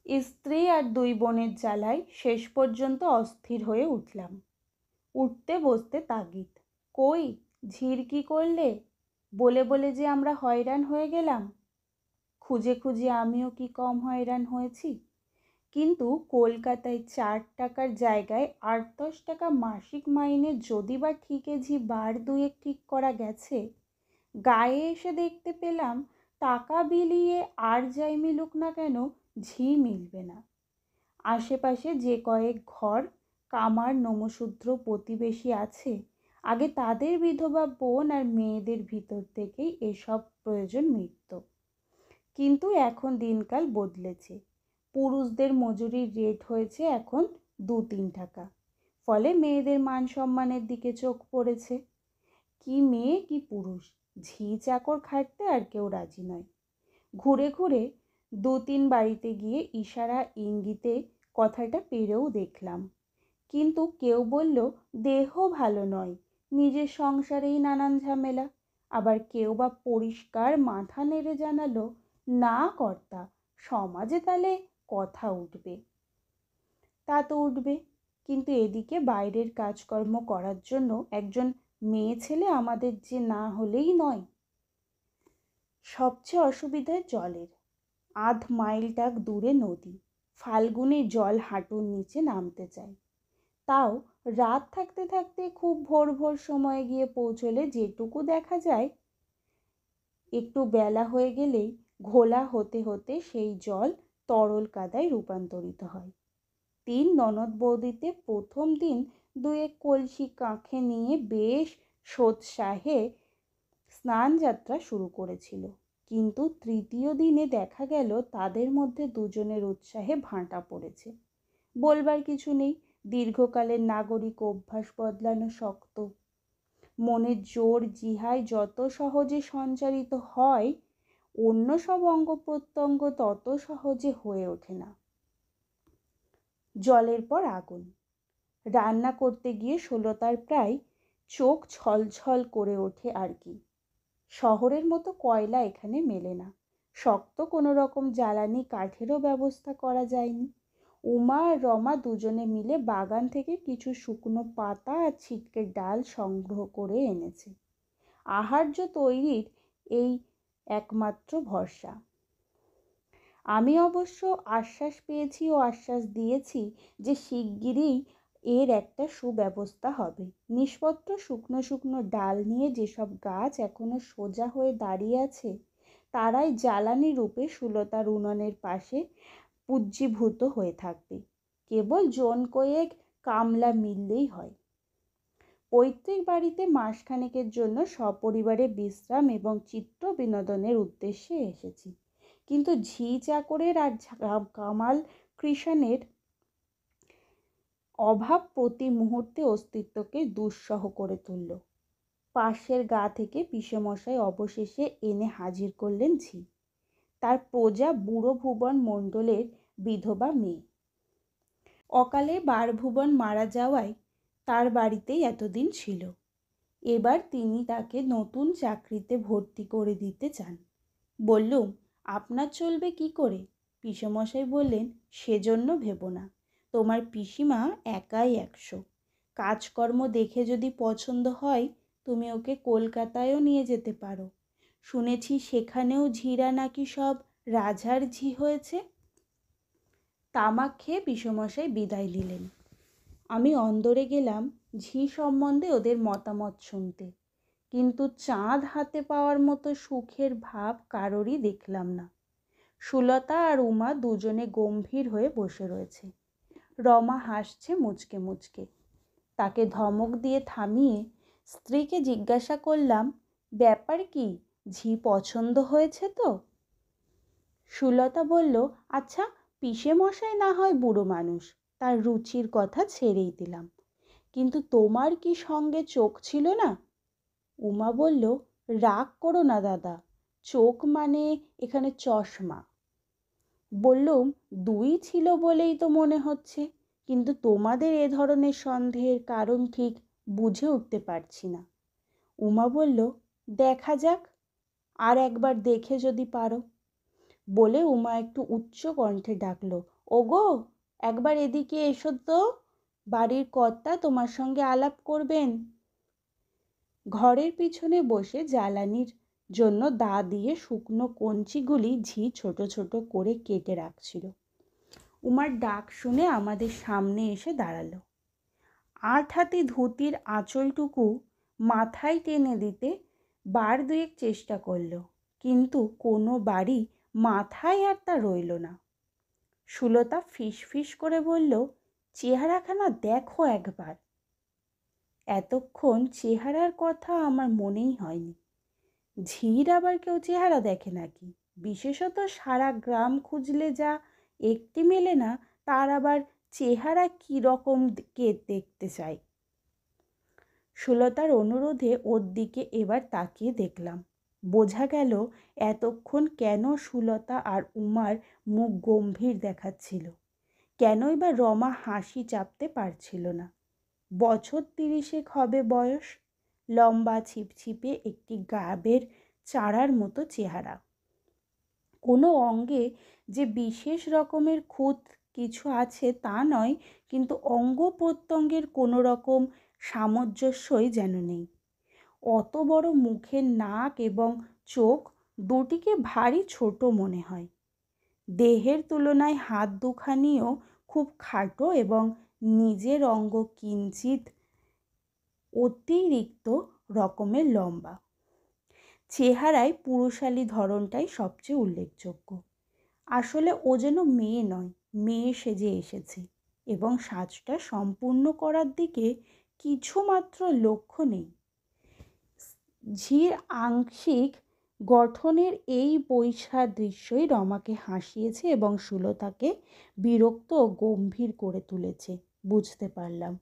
স্ত্রী আর দুই বোনের জ্বালায় শেষ পর্যন্ত অস্থির হয়ে উঠলাম। উঠতে বসতে তাগিদ। কই, ঝির কি করলে? বলে বলে যে আমরা হয়রান হয়ে গেলাম। খুঁজে খুঁজে আমিও কি কম হয়রান হয়েছি? কিন্তু কলকাতায় 4 টাকার জায়গায় 8-10 টাকা মাসিক মাইনে যদি বা ঠিকে ঝি বার দুয়েক ঠিক করা গেছে, গায়ে এসে দেখতে পেলাম টাকা বিলিয়ে আর যাই মিলুক না কেন, ঝি মিলবে না। আশেপাশে যে কয়েক ঘর কামার নমশূদ্র প্রতিবেশী আছে, আগে তাদের বিধবা বোন আর মেয়েদের ভিতর থেকেই এসব প্রয়োজন মিটত। কিন্তু এখন দিনকাল বদলেছে। পুরুষদের মজুরির রেট হয়েছে এখন 2-3 টাকা। ফলে মেয়েদের মান সম্মানের দিকে চোখ পড়েছে। কি মেয়ে কি পুরুষ, ঝি চাকর খাটতে আর কেউ রাজি নয়। ঘুরে ঘুরে 2-3 বাড়িতে গিয়ে ইশারা ইঙ্গিতে কথাটা পেরেও দেখলাম। কিন্তু কেউ বলল দেহ ভালো নয়, নিজের সংসারেই নানান ঝামেলা। আবার কেউ বা পরিষ্কার মাথা নেড়ে জানালো, না কর্তা, সমাজে তাহলে কথা উঠবে। তা তো উঠবে, কিন্তু এদিকে বাইরের কাজকর্ম করার জন্য একজন মেয়ে ছেলে আমাদের যে না হলেই নয়। সবচেয়ে অসুবিধায় জলের। 1/2 মাইল টাক দূরে নদী। ফাল্গুনে জল হাঁটুর নিচে নামতে চায়। তাও রাত থাকতে থাকতে খুব ভোর ভোর সময়ে গিয়ে পৌঁছলে যেটুকু দেখা যায়, একটু বেলা হয়ে গেলেই ঘোলা হতে হতে সেই জল তরল কাদায় রূপান্তরিত হয়। 3 ননদ বৌদিতে প্রথম দিন 2-1 কলসি কাঁখে নিয়ে বেশ সোৎসাহে স্নান যাত্রা শুরু করেছিল। কিন্তু তৃতীয় দিনে দেখা গেল তাদের মধ্যে দুজনের উৎসাহে ভাঁটা পড়েছে। বলবার কিছু নেই, দীর্ঘকালের নাগরিক অভ্যাস বদলানো শক্ত। মনের জোর জিহায় যত সহজে সঞ্চারিত হয়, অন্য সব অঙ্গ প্রত্যঙ্গ তত সহজে হয়ে ওঠে না। জলের পর আগুন। রান্না করতে গিয়ে ষোলতার প্রায় চোখ ছলছল করে ওঠে আর কি। শহরের মতো কয়লা এখানে মেলে না। শক্ত কোনো রকম জ্বালানি কাঠেরও ব্যবস্থা করা যায়নি। উমা আর রমা দুজনে মিলে বাগান থেকে কিছু শুকনো পাতা আর ছিটকে ডাল সংগ্রহ করে এনেছে। আহার্য তৈরির এই একমাত্র ভরসা। আমি অবশ্য আশ্বাস পেয়েছি ও আশ্বাস দিয়েছি যে শিগগিরই এর একটা সুব্যবস্থা হবে। নিষ্পত্র শুকনো শুকনো ডাল নিয়ে যেসব গাছ এখনো সোজা হয়ে দাঁড়িয়ে আছে, তারাই জ্বালানি রূপে সুলতার উনুনের পাশে পুজ্জীভূত হয়ে থাকবে। কেবল জন কয়েক কামলা মিললেই হয়। পৈতৃক বাড়িতে মাসখানেকের জন্য সপরিবারে বিশ্রাম এবং চিত্ত বিনোদনের উদ্দেশ্যে এসেছি। কিন্তু ঝি চাকরের আর কামাল কৃষাণের অভাব প্রতি মুহূর্তে অস্তিত্বকে দুঃসহ করে তুলল। পাশের গা থেকে পিসেমশাই অবশেষে এনে হাজির করলেন ঝি। তার প্রজা বুড়ো ভুবন মণ্ডলের বিধবা মেয়ে। অকালে বারভুবন মারা যাওয়ায় তার বাড়িতেই এতদিন ছিল। এবার তিনি তাকে নতুন চাকরিতে ভর্তি করে দিতে চান। বললুম, আপনার চলবে কি করে? পিসেমশাই বললেন, সেজন্য ভেবো না, তোমার পিসিমা একাই 100। কাজকর্ম দেখে যদি পছন্দ হয়, তুমি ওকে কলকাতায়ও নিয়ে যেতে পারো। শুনেছি সেখানেও ঝিরা নাকি সব রাজার ঝি হয়েছে। তামাক খেয়ে পিসেমশাই বিদায় দিলেন। আমি অন্দরে গেলাম ঝি সম্বন্ধে ওদের মতামত শুনতে। কিন্তু চাঁদ হাতে পাওয়ার মতো সুখের ভাব কারোরই দেখলাম না। সুলতা আর উমা দুজনে গম্ভীর হয়ে বসে রয়েছে। রমা হাসছে মুচকে মুচকে। তাকে ধমক দিয়ে থামিয়ে স্ত্রীকে জিজ্ঞাসা করলাম, ব্যাপার কি, ঝি পছন্দ হয়েছে তো? সুলতা বলল, আচ্ছা, পিসেমশাই না হয় বুড়ো মানুষ, তার রুচির কথা ছেড়েই দিলাম, কিন্তু তোমার কি সঙ্গে চোখ ছিল না? উমা বলল, রাগ করো না দাদা, চোখ মানে এখানে চশমা। বললুম, 2 ছিল বলেই তো মনে হচ্ছে, কিন্তু তোমাদের এ ধরনের সন্দেহের কারণ ঠিক বুঝে উঠতে পারছি না। উমা বলল, দেখা যাক, আর একবার দেখে যদি পারো। বলে উমা একটু উচ্চ কণ্ঠে ডাকল, ওগো, একবার এদিকে এসো তো, বাড়ির কর্তা তোমার সঙ্গে আলাপ করবেন। ঘরের পিছনে বসে জ্বালানির জন্য দা দিয়ে শুকনো কঞ্চিগুলি ঝি ছোট ছোট করে কেটে রাখছিল। উমার ডাক শুনে আমাদের সামনে এসে দাঁড়ালো। আট হাতি ধুতির আঁচলটুকু মাথায় টেনে দিতে বার দুয়েক চেষ্টা করলো, কিন্তু কোনো বাড়ি মাথায় আর তা রইল না। সুলতা ফিস ফিস করে বলল, চেহারাখানা দেখো একবার। এতক্ষণ চেহারার কথা আমার মনেই হয়নি। ঝির আবার কেউ চেহারা দেখে নাকি? বিশেষত সারা গ্রাম খুঁজলে যা একটি মেলে না, তার আবার চেহারা কীরকম কে দেখতে চায়। সুলতার অনুরোধে ওর দিকে এবার তাকিয়ে দেখলাম। বোঝা গেল এতক্ষণ কেন সুলতা আর উমার মুখ গম্ভীর দেখাচ্ছিল, কেনই বা রমা হাসি চাপতে পারছিল না। বছর 30 হবে বয়স, লম্বা ছিপছিপে একটি গাবের চারার মতো চেহারা। কোনো অঙ্গে যে বিশেষ রকমের খুঁত কিছু আছে তা নয়, কিন্তু অঙ্গ প্রত্যঙ্গের কোনো রকম সামঞ্জস্যই যেন নেই। অত বড় মুখের নাক এবং চোখ দুটিকে ভারী ছোট মনে হয়। দেহের তুলনায় হাত দুখানিও খুব খাটো এবং নিজের অঙ্গ কিঞ্চিত অতিরিক্ত রকমের লম্বা। চেহারায় পুরুষালী ধরনটাই সবচেয়ে উল্লেখযোগ্য। আসলে ও যেন মেয়ে নয়, মেয়ে সেজে এসেছে এবং সাজটা সম্পূর্ণ করার দিকে কিছুমাত্র লক্ষ্য নেই। ঝির আংশিক গঠনের এই বৈসাদৃশ্যই রমাকে হাসিয়েছে এবং সুলতাকে বিরক্ত ও গম্ভীর করে তুলেছে, বুঝতে পারলাম।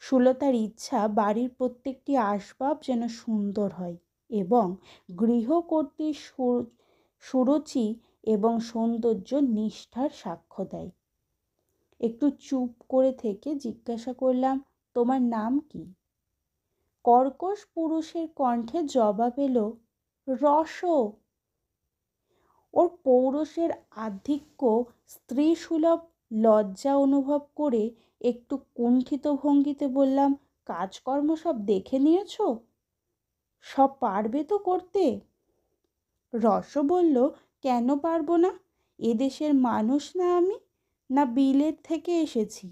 সুলতার ইচ্ছা বাড়ির প্রত্যেকটি আসবাব যেন সুন্দর হয় এবং গৃহকর্ত্রীর সুরুচি এবং সৌন্দর্য নিষ্ঠার সাক্ষ্য দেয়। একটু চুপ করে থেকে জিজ্ঞাসা করলাম, তোমার নাম কি? কর্কশ পুরুষের কণ্ঠে জবাব এলো, রস। ওর পৌরুষের আধিক্য স্ত্রীসুলভ লজ্জা অনুভব করে একটু কুণ্ঠিত ভঙ্গিতে বললাম, কাজকর্ম সব দেখে নিয়েছ? সব পারবে তো করতে? রস বলল, কেন পারবো না? এদেশের মানুষ না আমি, না বিলেত থেকে এসেছি?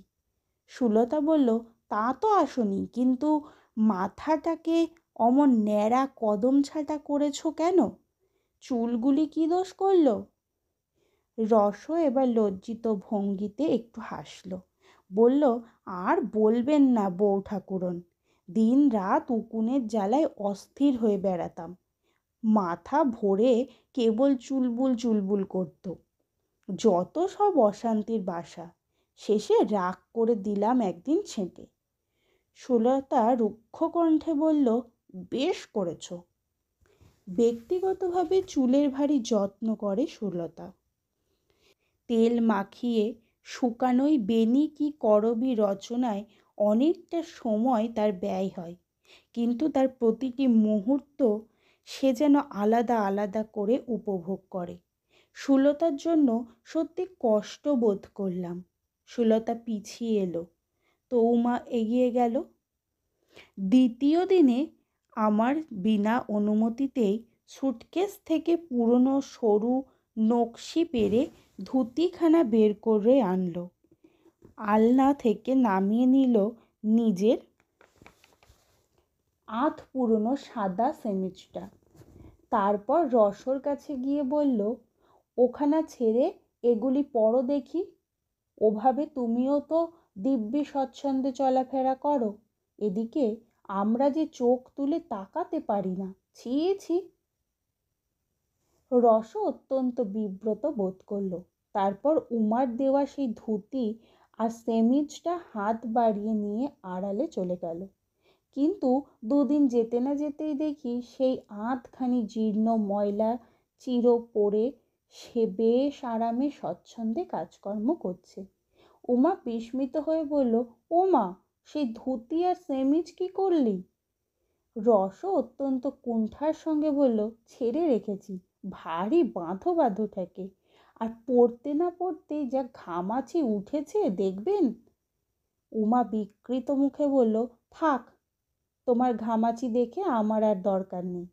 সুলতা বলল, তা তো আসনি, কিন্তু মাথাটাকে অমন ন্যাড়া কদম ছাটা করেছ কেন? চুলগুলি কি দোষ করল? রস এবার লজ্জিত ভঙ্গিতে একটু হাসল, বলল, আর বলবেন না বউ ঠাকুরন, দিন রাত উকুনের জ্বালায় অস্থির হয়ে বেড়াতাম। মাথা ভরে কেবল চুলবুল চুলবুল করত। যত সব অশান্তির বাসা, শেষে রাগ করে দিলাম একদিন ছেঁটে। সুলতা রুক্ষ কণ্ঠে বলল, বেশ করেছ। ব্যক্তিগতভাবে চুলের ভারী যত্ন করে সুলতা। তেল মাখিয়ে শুকানোই বেনি কি করবি রচনায় অনেকটা সময় তার ব্যয় হয়, কিন্তু তার প্রতিটি মুহূর্ত সে যেন আলাদা আলাদা করে উপভোগ করে। সুলতার জন্য সত্যি কষ্ট বোধ করলাম। সুলতা পিছিয়ে এলো, তৌমা এগিয়ে গেল। দ্বিতীয় দিনে আমার বিনা অনুমতিতেই সুটকেস থেকে পুরনো সরু নকশি পেরে ধুতিখানা বের করে আনলো। আলনা থেকে নামিয়ে নিল নিজের আধ পুরনো সাদা সেমিজটা। তারপর রসর কাছে গিয়ে বলল, ওখানা ছেড়ে এগুলি পরো দেখি। ওভাবে তুমিও তো দিব্যি স্বচ্ছন্দে চলাফেরা করো, এদিকে আমরা যে চোখ তুলে তাকাতে পারি না। ছি ছি। রস অত্যন্ত বিব্রত বোধ করলো। তারপর উমার দেওয়া সেই ধুতি আর সেমিজটা হাত বাড়িয়ে নিয়ে আড়ালে চলে গেল। কিন্তু দুদিন যেতে না যেতেই দেখি সেই আধখানি জীর্ণ ময়লা চির পরে সে বেশ আরামে স্বচ্ছন্দে কাজকর্ম করছে। উমা বিস্মিত হয়ে বলল, ও মা, সেই ধুতি আর সেমিজ কি করলি? রস অত্যন্ত কুণ্ঠার সঙ্গে বলল, ছেড়ে রেখেছি, ভারী বাঁধো বাঁধো থাকে, আর পড়তে না পড়তেই যা ঘামাচি উঠেছে দেখবেন। উমা বিকৃত মুখে বলল, থাক, তোমার ঘামাচি দেখে আমার আর দরকার নেই।